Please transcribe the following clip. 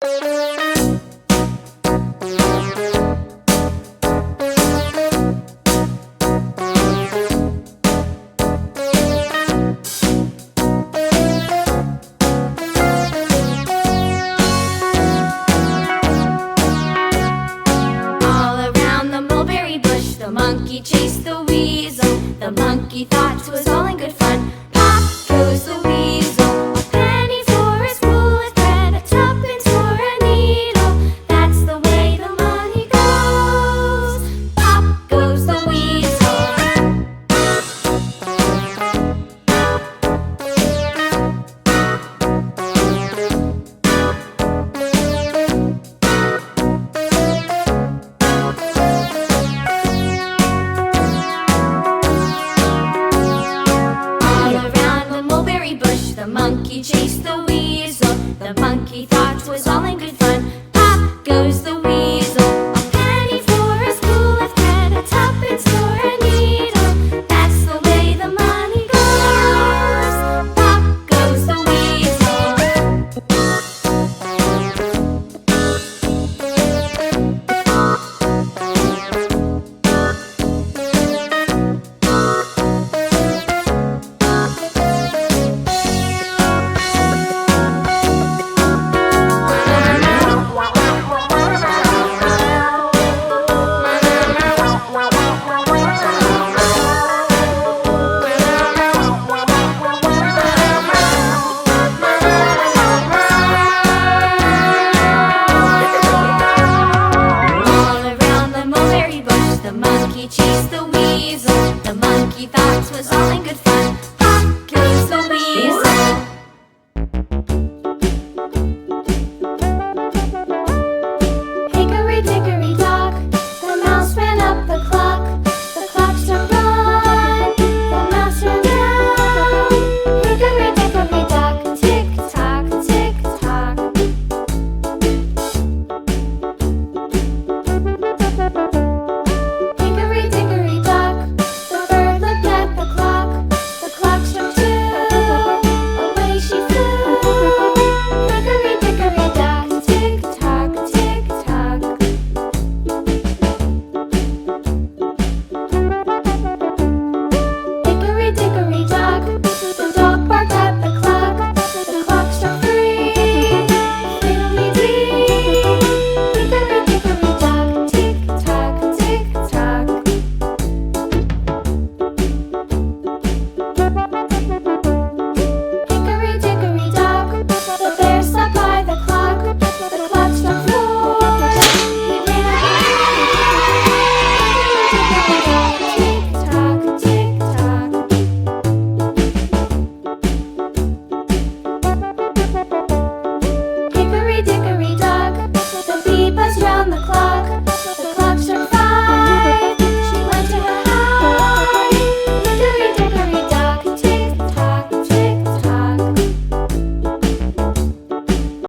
The monkey chased the weasel. The monkey thought 'twas all in good fun. Pop goes the weasel. A penny for a spool of thread, a tuppence for a needle. That's the way the money goes. Pop goes the weasel. The monkey chased the weasel. The monkey thought 'twas all in good fun.